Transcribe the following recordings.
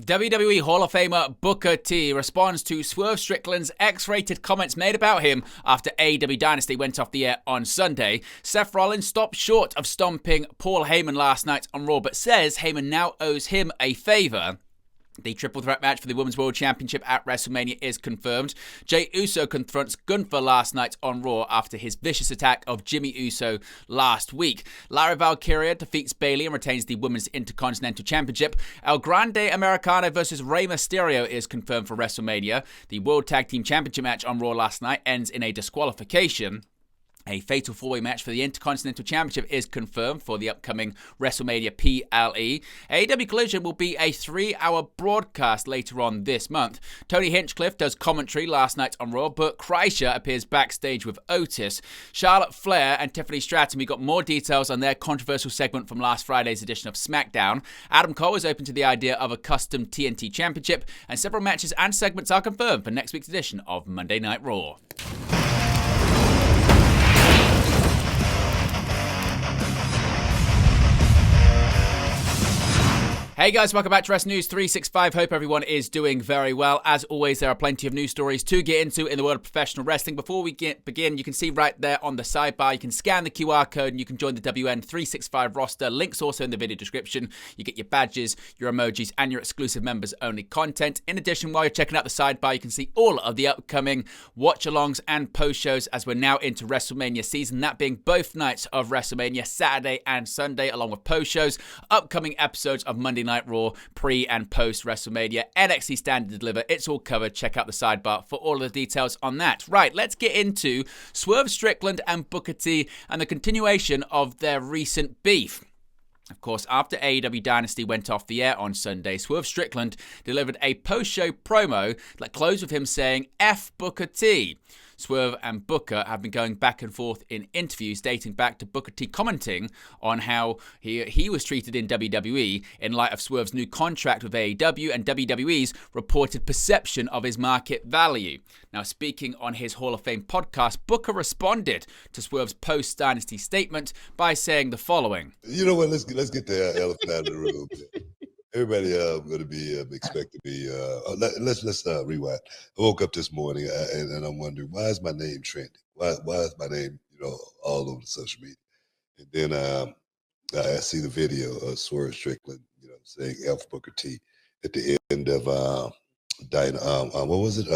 WWE Hall of Famer Booker T responds to Swerve Strickland's X-rated comments made about him after AEW Dynasty went off the air on Sunday. Seth Rollins stopped short of stomping Paul Heyman last night on Raw, but says Heyman now owes him a favor. The triple threat match for the Women's World Championship at WrestleMania is confirmed. Jey Uso confronts Gunther last night on Raw after his vicious attack of Jimmy Uso last week. Lara Valkyria defeats Bayley and retains the Women's Intercontinental Championship. El Grande Americano versus Rey Mysterio is confirmed for WrestleMania. The World Tag Team Championship match on Raw last night ends in a disqualification. A fatal four-way match for the Intercontinental Championship is confirmed for the upcoming WrestleMania PLE. AEW Collision will be a 3-hour broadcast later on this month. Tony Hinchcliffe does commentary last night on Raw, but Kreischer appears backstage with Otis. Charlotte Flair and Tiffany Stratton, we got more details on their controversial segment from last Friday's edition of SmackDown. Adam Cole is open to the idea of a custom TNT Championship, and several matches and segments are confirmed for next week's edition of Monday Night Raw. Hey guys, welcome back to Wrestling News 365. Hope everyone is doing very well. As always, there are plenty of news stories to get into in the world of professional wrestling. Before we begin, you can see right there on the sidebar, you can scan the QR code and you can join the WN365 roster. Links also in the video description. You get your badges, your emojis, and your exclusive members-only content. In addition, while you're checking out the sidebar, you can see all of the upcoming watch-alongs and post-shows as we're now into WrestleMania season, that being both nights of WrestleMania, Saturday and Sunday, along with post-shows, upcoming episodes of Monday Night Raw, pre and post WrestleMania, NXT Stand and Deliver. It's all covered. Check out the sidebar for all of the details on that. Right, let's get into Swerve Strickland and Booker T and the continuation of their recent beef. Of course, after AEW Dynasty went off the air on Sunday, Swerve Strickland delivered a post-show promo that closed with him saying, F Booker T. Swerve and Booker have been going back and forth in interviews dating back to Booker T commenting on how he was treated in WWE in light of Swerve's new contract with AEW and WWE's reported perception of his market value. Now, speaking on his Hall of Fame podcast, Booker responded to Swerve's post-Dynasty statement by saying the following. You know what? Let's get the elephant out of the room. Everybody going to be expected to be. Let's rewind. I woke up this morning and I'm wondering, why is my name trending? Why is my name all over the social media? And then I see the video of Swerve Strickland saying F Booker T at the end of what was it?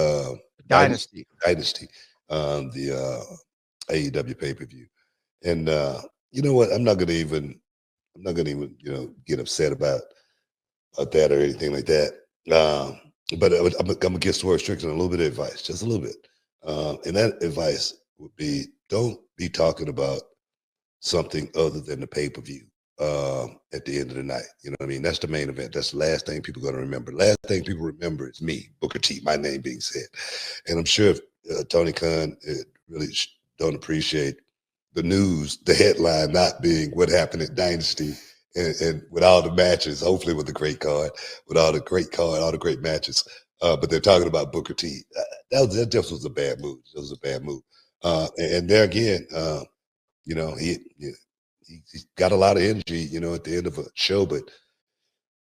Dynasty. The AEW pay-per-view. And you know what? I'm not gonna even get upset about that or anything like that. But I'm gonna give Swerve Strickland a little bit of advice, just a little bit. And that advice would be, don't be talking about something other than the pay-per-view at the end of the night. You know what I mean? That's the main event. That's the last thing people are going to remember. Last thing people remember is me, Booker T, my name being said. And I'm sure if Tony Khan really don't appreciate the news, the headline not being what happened at Dynasty, and with all the matches, hopefully with the great card, all the great matches. But they're talking about Booker T. That just was a bad move. It was a bad move. And there again, he's got a lot of energy, at the end of a show. But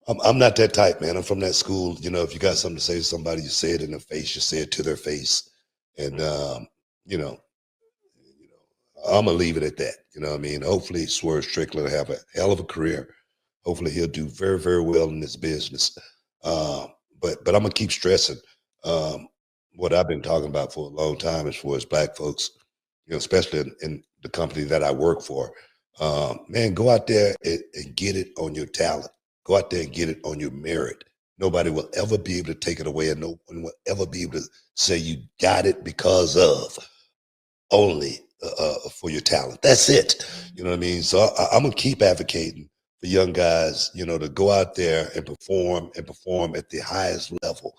I'm not that type, man. I'm from that school. If you got something to say to somebody, you say it in their face. You say it to their face. And I'm gonna leave it at that. You know what I mean? Hopefully Swerve Strickland will have a hell of a career. Hopefully he'll do very, very well in this business. But I'm gonna keep stressing what I've been talking about for a long time as far as black folks, especially in the company that I work for. Man, go out there and get it on your talent. Go out there and get it on your merit. Nobody will ever be able to take it away, and no one will ever be able to say you got it because of only for your talent. That's it. You know what I mean? So I'm gonna keep advocating for young guys, to go out there and perform at the highest level.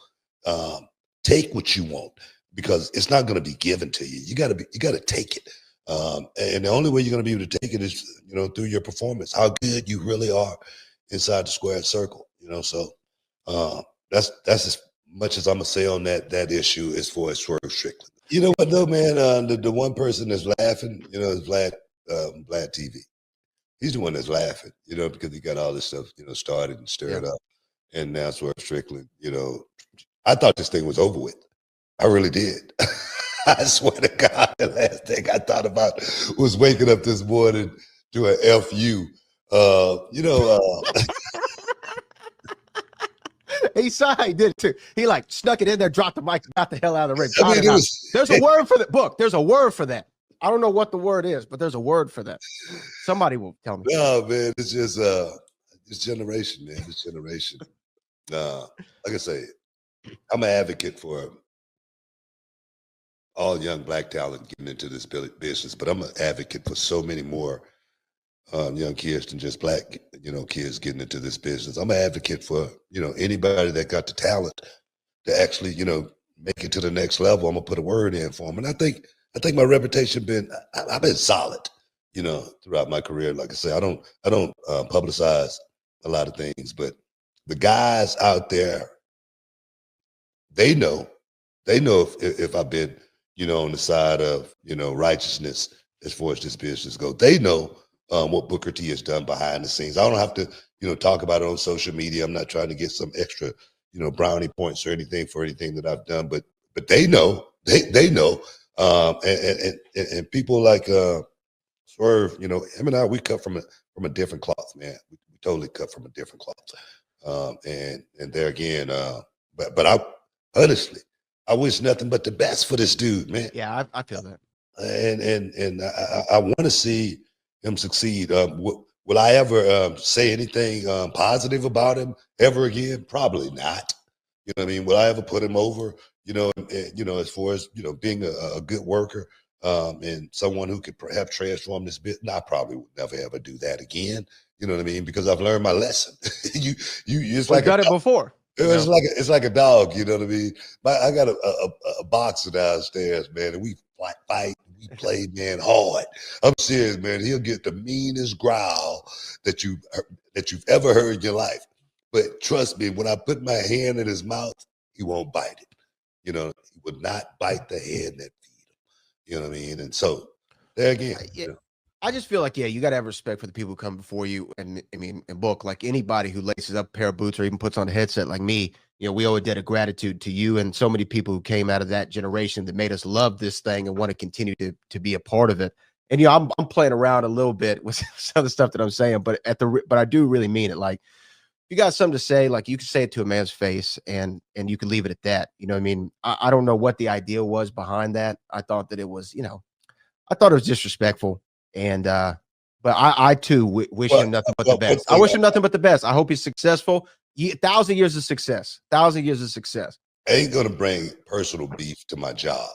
Take what you want, because it's not going to be given to you. You got to take it. And the only way you're going to be able to take it is, through your performance, how good you really are inside the square circle. So that's as much as I'm gonna say on that issue as far as Swerve Strickland. You know what though, man? The one person that's laughing, is Vlad TV. He's the one that's laughing, because he got all this stuff, started and stirred up. and now Swerve Strickland. I thought this thing was over with. I really did. I swear to God, the last thing I thought about was waking up this morning to an FU. He saw he did it too. He snuck it in there, dropped the mic, got the hell out of the ring. There's a word for the book. There's a word for that. I don't know what the word is, but there's a word for that. Somebody will tell me. No, man, it's just this generation, man. This generation. Like I say, I'm an advocate for all young black talent getting into this business, but I'm an advocate for so many more young kids than just black, kids getting into this business. I'm an advocate for, anybody that got the talent to actually, make it to the next level. I'm gonna put a word in for them, and I think my reputation I've been solid, throughout my career. Like I say, I don't publicize a lot of things, but the guys out there, they know if I've been, on the side of, righteousness as far as this business goes. They know what Booker T has done behind the scenes. I don't have to, talk about it on social media. I'm not trying to get some extra, brownie points or anything for anything that I've done, but they know, they know. And people like Swerve, him and I, we cut from a different cloth, man. We totally cut from a different cloth. And there again, but I honestly, I wish nothing but the best for this dude, man. Yeah, I feel that. And I want to see him succeed. Will I ever say anything positive about him ever again? Probably not. You know what I mean? Will I ever put him over? As far as being a good worker and someone who could perhaps transform this business. No, I probably would never ever do that again. You know what I mean? Because I've learned my lesson. It's like done it before. It's like a dog, you know what I mean? I got a boxer downstairs, man, and we fight, we play, man, hard. I'm serious, man. He'll get the meanest growl that you've ever heard in your life. But trust me, when I put my hand in his mouth, he won't bite it. He would not bite the hand that feed him. You know what I mean? And so there again. I just feel like, you got to have respect for the people who come before you. And I mean, and book, like anybody who laces up a pair of boots or even puts on a headset like me, we owe a debt of gratitude to you and so many people who came out of that generation that made us love this thing and want to continue to be a part of it. And, I'm playing around a little bit with some of the stuff that I'm saying, but I do really mean it. Like, you got something to say, like you can say it to a man's face and you can leave it at that. You know what I mean? I don't know what the idea was behind that. I thought that it was, I thought it was disrespectful. And, but I too wish him nothing but the best. I wish him nothing but the best. I hope he's successful. 1,000 years of success. 1,000 years of success. I ain't going to bring personal beef to my job.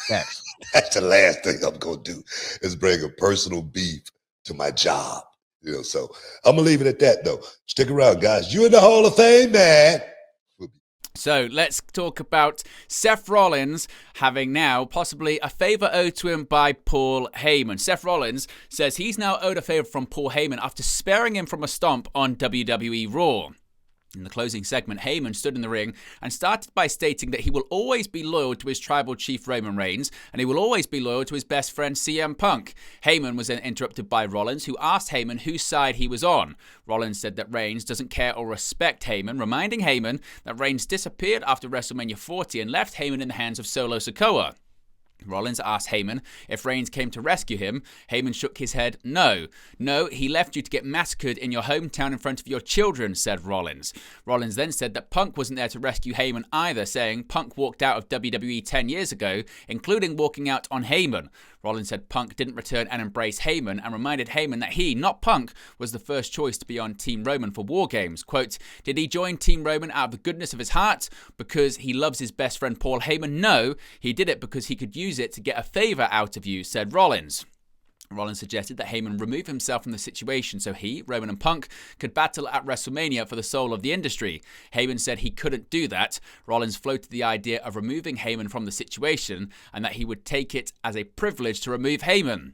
Yes. That's the last thing I'm going to do is bring a personal beef to my job. So I'm going to leave it at that, though. Stick around, guys. You in the Hall of Fame, man. So let's talk about Seth Rollins having now possibly a favor owed to him by Paul Heyman. Seth Rollins says he's now owed a favor from Paul Heyman after sparing him from a stomp on WWE Raw. In the closing segment, Heyman stood in the ring and started by stating that he will always be loyal to his tribal chief Roman Reigns and he will always be loyal to his best friend CM Punk. Heyman was then interrupted by Rollins, who asked Heyman whose side he was on. Rollins said that Reigns doesn't care or respect Heyman, reminding Heyman that Reigns disappeared after WrestleMania 40 and left Heyman in the hands of Solo Sikoa. Rollins asked Heyman if Reigns came to rescue him. Heyman shook his head. No, he left you to get massacred in your hometown in front of your children, said Rollins. Rollins then said that Punk wasn't there to rescue Heyman either, saying Punk walked out of WWE 10 years ago, including walking out on Heyman. Rollins said Punk didn't return and embrace Heyman and reminded Heyman that he, not Punk, was the first choice to be on Team Roman for War Games. Quote, did he join Team Roman out of the goodness of his heart because he loves his best friend Paul Heyman? No, he did it because he could use it to get a favor out of you, said Rollins. Rollins suggested that Heyman remove himself from the situation so he, Roman and Punk could battle at WrestleMania for the soul of the industry. Heyman said he couldn't do that. Rollins floated the idea of removing Heyman from the situation and that he would take it as a privilege to remove Heyman.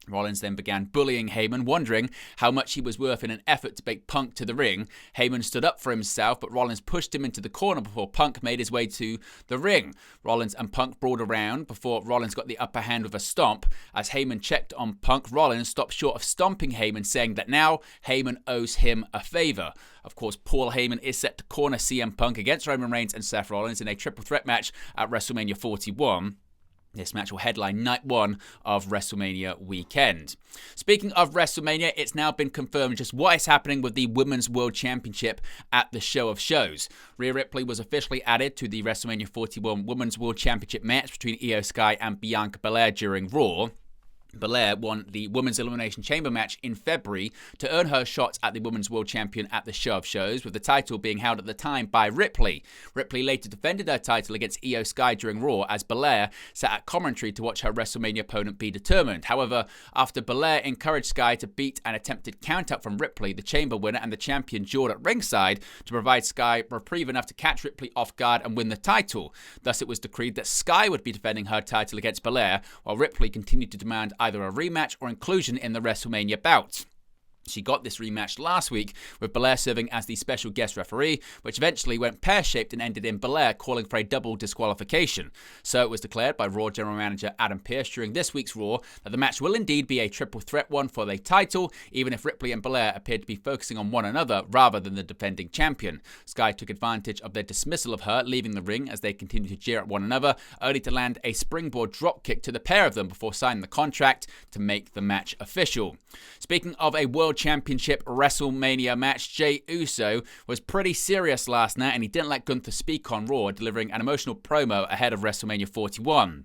Rollins then began bullying Heyman, wondering how much he was worth in an effort to bait Punk to the ring. Heyman stood up for himself, but Rollins pushed him into the corner before Punk made his way to the ring. Rollins and Punk brawled around before Rollins got the upper hand with a stomp. As Heyman checked on Punk, Rollins stopped short of stomping Heyman, saying that now Heyman owes him a favor. Of course, Paul Heyman is set to corner CM Punk against Roman Reigns and Seth Rollins in a triple threat match at WrestleMania 41. This match will headline night one of WrestleMania weekend. Speaking of WrestleMania, it's now been confirmed just what is happening with the Women's World Championship at the show of shows. Rhea Ripley was officially added to the WrestleMania 41 Women's World Championship match between Io Sky and Bianca Belair during Raw. Belair won the Women's Elimination Chamber match in February to earn her shot at the Women's World Champion at the show of shows, with the title being held at the time by Ripley. Ripley later defended her title against Io Sky during Raw as Belair sat at commentary to watch her WrestleMania opponent be determined. However, after Belair encouraged Sky to beat an attempted count-out from Ripley, the Chamber winner and the champion jawed at ringside to provide Sky reprieve enough to catch Ripley off guard and win the title. Thus, it was decreed that Sky would be defending her title against Belair, while Ripley continued to demand either a rematch or inclusion in the WrestleMania bout. She got this rematch last week, with Belair serving as the special guest referee, which eventually went pear-shaped and ended in Belair calling for a double disqualification. So it was declared by Raw General Manager Adam Pearce during this week's Raw that the match will indeed be a triple threat one for the title, even if Ripley and Belair appeared to be focusing on one another rather than the defending champion. Sky took advantage of their dismissal of her, leaving the ring as they continued to jeer at one another, only to land a springboard dropkick to the pair of them before signing the contract to make the match official. Speaking of a World Championship WrestleMania match, Jey Uso was pretty serious last night and he didn't let Gunther speak on Raw, delivering an emotional promo ahead of WrestleMania 41.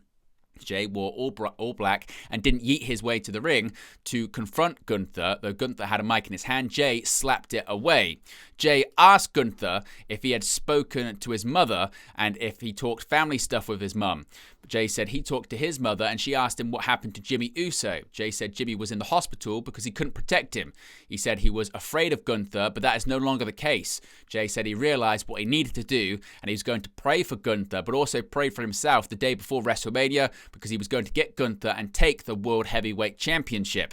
Jey wore all black and didn't yeet his way to the ring to confront Gunther. Though Gunther had a mic in his hand, Jey slapped it away. Jey asked Gunther if he had spoken to his mother and if he talked family stuff with his mum. Jey said he talked to his mother and she asked him what happened to Jimmy Uso. Jey said Jimmy was in the hospital because he couldn't protect him. He said he was afraid of Gunther, but that is no longer the case. Jey said he realized what he needed to do and he was going to pray for Gunther, but also pray for himself the day before WrestleMania because he was going to get Gunther and take the World Heavyweight Championship.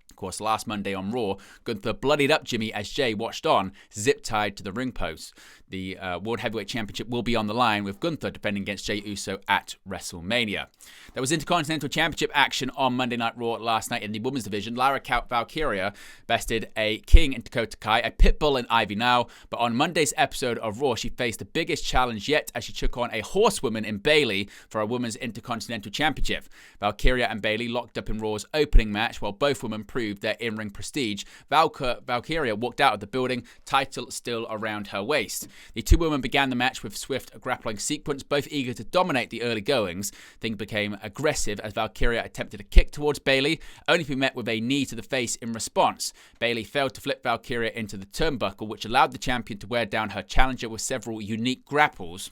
Of course, last Monday on Raw, Gunther bloodied up Jimmy as Jey watched on, zip-tied to the ring post. The World Heavyweight Championship will be on the line with Gunther defending against Jey Uso at WrestleMania. There was Intercontinental Championship action on Monday Night Raw last night in the women's division. Lyra Valkyria bested a King in Dakota Kai, a Pitbull in Ivy Now, but on Monday's episode of Raw, she faced the biggest challenge yet as she took on a horsewoman in Bayley for a women's Intercontinental Championship. Valkyria and Bayley locked up in Raw's opening match while both women proved their in-ring prestige. Valkyria walked out of the building, title still around her waist. The two women began the match with swift grappling sequence, both eager to dominate the early goings. Things became aggressive as Valkyria attempted a kick towards Bayley, only to be met with a knee to the face in response. Bayley failed to flip Valkyria into the turnbuckle, which allowed the champion to wear down her challenger with several unique grapples.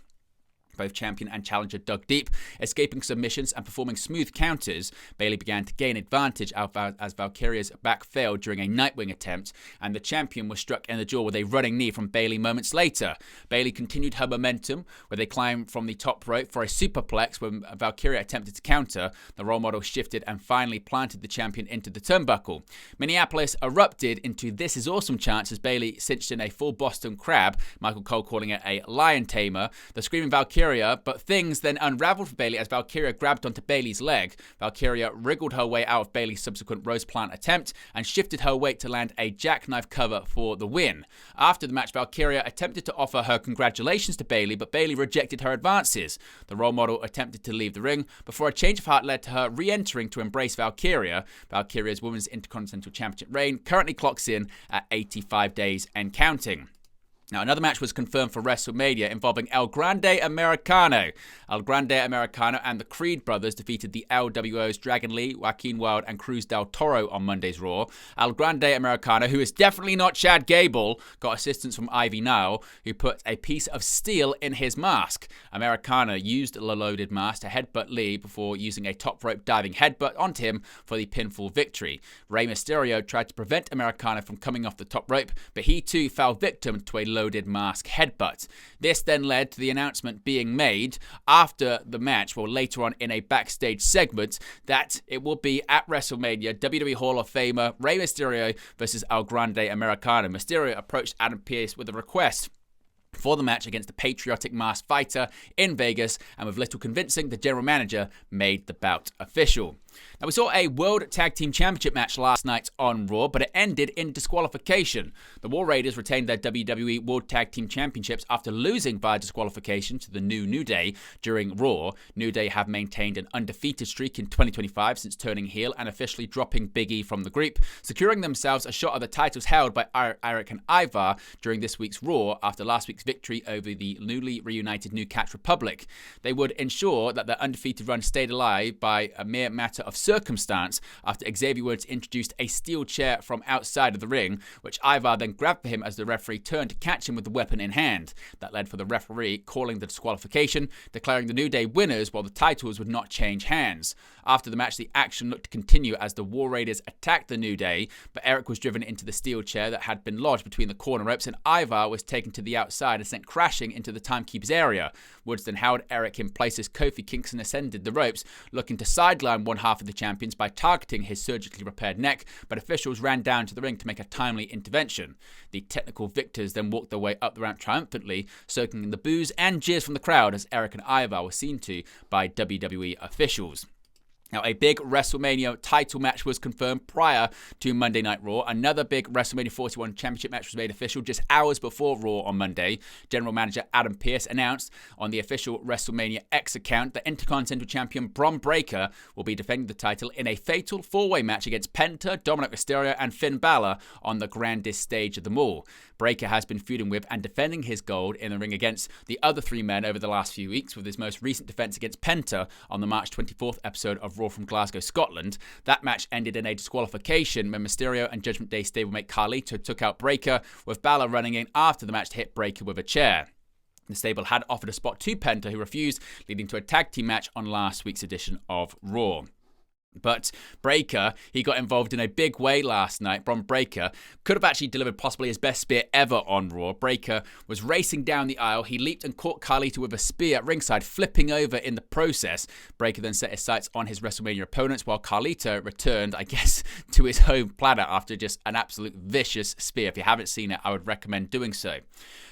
Both champion and challenger dug deep, escaping submissions and performing smooth counters. Bayley began to gain advantage as Valkyria's back failed during a Nightwing attempt, and the champion was struck in the jaw with a running knee from Bayley moments later. Bayley continued her momentum, where they climbed from the top rope for a superplex when Valkyria attempted to counter. The role model shifted and finally planted the champion into the turnbuckle. Minneapolis erupted into "This is awesome" chants as Bayley cinched in a full Boston Crab, Michael Cole calling it a lion tamer. The screaming Valkyria, but things then unraveled for Bayley as Valkyria grabbed onto Bayley's leg. Valkyria wriggled her way out of Bayley's subsequent rose plant attempt and shifted her weight to land a jackknife cover for the win. After the match, Valkyria attempted to offer her congratulations to Bayley, but Bayley rejected her advances. The role model attempted to leave the ring before a change of heart led to her re-entering to embrace Valkyria. Valkyria's Women's Intercontinental Championship reign currently clocks in at 85 days and counting. Now, another match was confirmed for WrestleMania involving El Grande Americano. El Grande Americano and the Creed brothers defeated the LWO's Dragon Lee, Joaquin Wilde, and Cruz del Toro on Monday's Raw. El Grande Americano, who is definitely not Chad Gable, got assistance from Ivy Now, who put a piece of steel in his mask. Americano used the loaded mask to headbutt Lee before using a top rope diving headbutt onto him for the pinfall victory. Rey Mysterio tried to prevent Americano from coming off the top rope, but he too fell victim to a loaded mask headbutt. This then led to the announcement being made after the match, well, later on in a backstage segment, that it will be at WrestleMania, WWE Hall of Famer Rey Mysterio versus El Grande Americano. Mysterio approached Adam Pearce with a request for the match against the patriotic masked fighter in Vegas, and with little convincing, the general manager made the bout official. Now, we saw a World Tag Team Championship match last night on Raw, but it ended in disqualification. The War Raiders retained their WWE World Tag Team Championships after losing by disqualification to the New Day during Raw. New Day have maintained an undefeated streak in 2025 since turning heel and officially dropping Big E from the group, securing themselves a shot at the titles held by Eric and Ivar during this week's Raw after last week's victory over the newly reunited New Catch Republic. They would ensure that their undefeated run stayed alive by a mere matter of circumstance after Xavier Woods introduced a steel chair from outside of the ring, which Ivar then grabbed for him as the referee turned to catch him with the weapon in hand. That led for the referee calling the disqualification, declaring the New Day winners while the titles would not change hands. After the match, the action looked to continue as the War Raiders attacked the New Day, but Eric was driven into the steel chair that had been lodged between the corner ropes, and Ivar was taken to the outside and sent crashing into the timekeeper's area. Woods then held Eric in place as Kofi Kingston ascended the ropes, looking to sideline one half of the champions by targeting his surgically repaired neck, but officials ran down to the ring to make a timely intervention. The technical victors then walked their way up the ramp triumphantly, soaking in the boos and jeers from the crowd as Eric and Ivar were seen to by WWE officials. Now, a big WrestleMania title match was confirmed prior to Monday Night Raw. Another big WrestleMania 41 championship match was made official just hours before Raw on Monday. General Manager Adam Pearce announced on the official WrestleMania X account that Intercontinental Champion Bron Breakker will be defending the title in a fatal four-way match against Penta, Dominic Mysterio, and Finn Balor on the grandest stage of them all. Breakker has been feuding with and defending his gold in the ring against the other three men over the last few weeks, with his most recent defense against Penta on the March 24th episode of Raw from Glasgow, Scotland. That match ended in a disqualification when Mysterio and Judgment Day stablemate Carlito took out Breakker, with Balor running in after the match to hit Breakker with a chair. The stable had offered a spot to Penta, who refused, leading to a tag team match on last week's edition of Raw. But Breakker, he got involved in a big way last night. Bron Breakker could have actually delivered possibly his best spear ever on Raw. Breakker was racing down the aisle. He leaped and caught Carlito with a spear at ringside, flipping over in the process. Breakker then set his sights on his WrestleMania opponents, while Carlito returned, I guess, to his home planet after just an absolute vicious spear. If you haven't seen it, I would recommend doing so.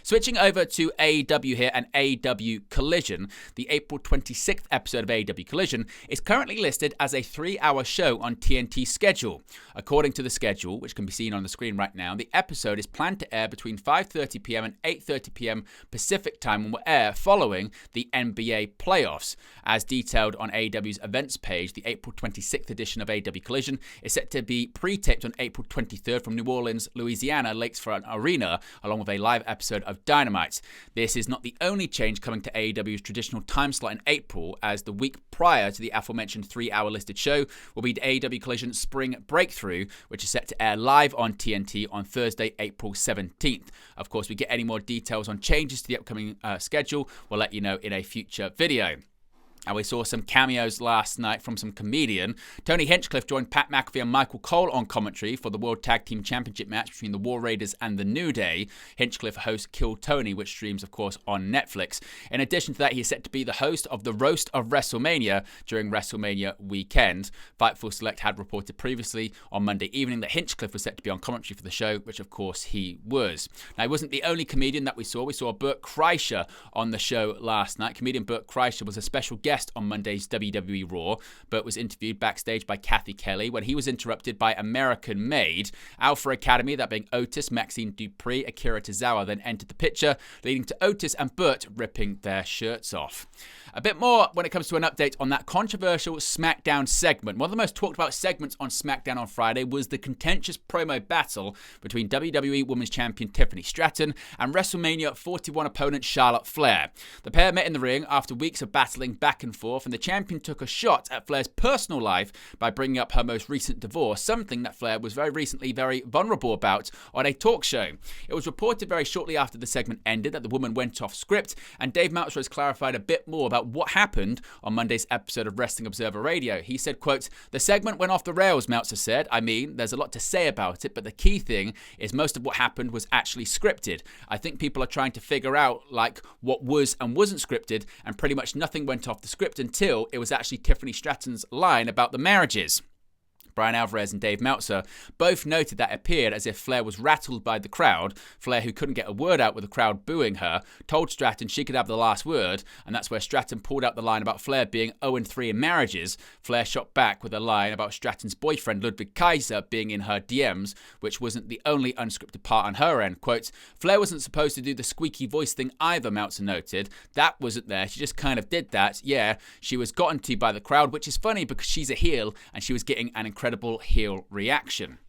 Switching over to AEW here and AEW Collision, the April 26th episode of AEW Collision is currently listed as a 3-hour show on TNT's schedule. According to the schedule, which can be seen on the screen right now, the episode is planned to air between 5:30 p.m. and 8:30 p.m. Pacific time and will air following the NBA playoffs. As detailed on AEW's events page, the April 26th edition of AEW Collision is set to be pre-taped on April 23rd from New Orleans, Louisiana, Lakefront Arena, along with a live episode of Dynamite. This is not the only change coming to AEW's traditional time slot in April, as the week prior to the aforementioned 3-hour listed show will be the AEW Collision Spring Breakthrough, which is set to air live on TNT on Thursday, April 17th. Of course, we get any more details on changes to the upcoming schedule, we'll let you know in a future video. And we saw some cameos last night from some comedian. Tony Hinchcliffe joined Pat McAfee and Michael Cole on commentary for the World Tag Team Championship match between the War Raiders and the New Day. Hinchcliffe hosts Kill Tony, which streams, of course, on Netflix. In addition to that, he is set to be the host of the Roast of WrestleMania during WrestleMania weekend. Fightful Select had reported previously on Monday evening that Hinchcliffe was set to be on commentary for the show, which, of course, he was. Now, he wasn't the only comedian that we saw. We saw Burt Kreischer on the show last night. Comedian Burt Kreischer was a special guest on Monday's WWE Raw, but was interviewed backstage by Kathy Kelly when he was interrupted by American-made Alpha Academy, that being Otis, Maxine Dupree, Akira Tozawa, then entered the picture, leading to Otis and Burt ripping their shirts off. A bit more when it comes to an update on that controversial SmackDown segment. One of the most talked about segments on SmackDown on Friday was the contentious promo battle between WWE Women's Champion Tiffany Stratton and WrestleMania 41 opponent Charlotte Flair. The pair met in the ring after weeks of battling back back and forth, and the champion took a shot at Flair's personal life by bringing up her most recent divorce, something that Flair was very recently very vulnerable about on a talk show. It was reported very shortly after the segment ended that the woman went off script, and Dave Meltzer has clarified a bit more about what happened on Monday's episode of Wrestling Observer Radio. He said, quote, "The segment went off the rails," Meltzer said. "I mean, there's a lot to say about it, but the key thing is most of what happened was actually scripted. I think people are trying to figure out like what was and wasn't scripted, and pretty much nothing went off the script until it was actually Tiffany Stratton's line about the marriages." Brian Alvarez and Dave Meltzer both noted that it appeared as if Flair was rattled by the crowd. Flair, who couldn't get a word out with the crowd booing her, told Stratton she could have the last word, and that's where Stratton pulled out the line about Flair being 0-3 in marriages. Flair shot back with a line about Stratton's boyfriend Ludwig Kaiser being in her DMs, which wasn't the only unscripted part on her end. Quote, "Flair wasn't supposed to do the squeaky voice thing either," Meltzer noted. "That wasn't there. She just kind of did that. Yeah, she was gotten to by the crowd, which is funny because she's a heel, and she was getting an incredible heel reaction."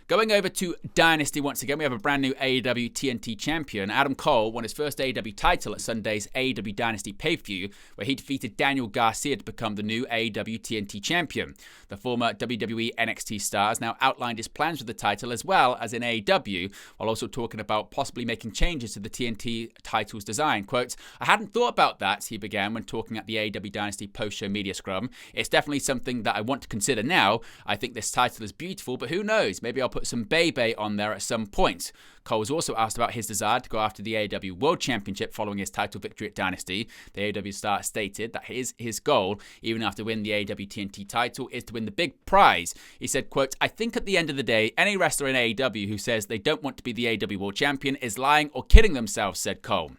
Going over to Dynasty once again, we have a brand new AEW TNT champion. Adam Cole won his first AEW title at Sunday's AEW Dynasty pay-per-view, where he defeated Daniel Garcia to become the new AEW TNT champion. The former WWE NXT star has now outlined his plans for the title as well as in AEW, while also talking about possibly making changes to the TNT title's design. Quote, "I hadn't thought about that," he began when talking at the AEW Dynasty post-show media scrum. "It's definitely something that I want to consider now. I think this title is beautiful, but who knows? Maybe I'll put some Bebe on there at some point." Cole was also asked about his desire to go after the AEW World Championship following his title victory at Dynasty. The AEW star stated that his goal, even after winning the AEW TNT title, is to win the big prize. He said, quote, "I think at the end of the day, any wrestler in AEW who says they don't want to be the AEW World Champion is lying or kidding themselves," said Cole.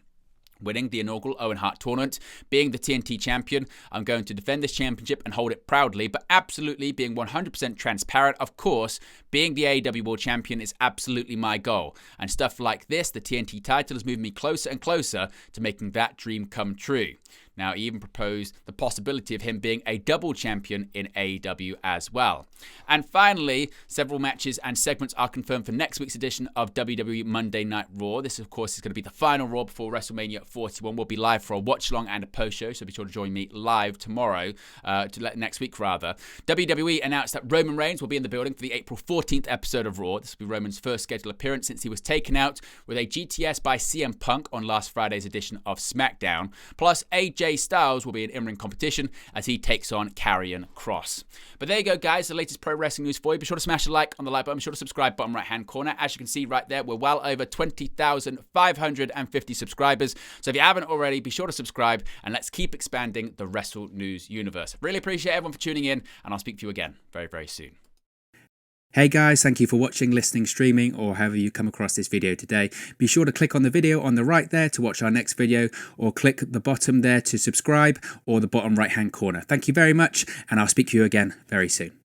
Winning the inaugural Owen Hart tournament, being the TNT champion, "I'm going to defend this championship and hold it proudly, but absolutely being 100% transparent. Of course, being the AEW World Champion is absolutely my goal. And stuff like this, the TNT title, has moved me closer and closer to making that dream come true." Now, he even proposed the possibility of him being a double champion in AEW as well. And finally, several matches and segments are confirmed for next week's edition of WWE Monday Night Raw. This, of course, is going to be the final Raw before WrestleMania 41. We'll be live for a watch-along and a post-show, so be sure to join me live tomorrow, next week rather. WWE announced that Roman Reigns will be in the building for the April 14th episode of Raw. This will be Roman's first scheduled appearance since he was taken out with a GTS by CM Punk on last Friday's edition of SmackDown. Plus, AJ Styles will be in in-ring competition as he takes on Karrion Kross. But there you go, guys, the latest pro wrestling news for you. Be sure to smash a like on the like button. Be sure to subscribe bottom right-hand corner. As you can see right there, we're well over 20,550 subscribers. So if you haven't already, be sure to subscribe, and let's keep expanding the Wrestle News universe. Really appreciate everyone for tuning in, and I'll speak to you again very, very soon. Hey guys, thank you for watching, listening, streaming, or however you come across this video today. Be sure to click on the video on the right there to watch our next video, or click the bottom there to subscribe, or the bottom right hand corner. Thank you very much, and I'll speak to you again very soon.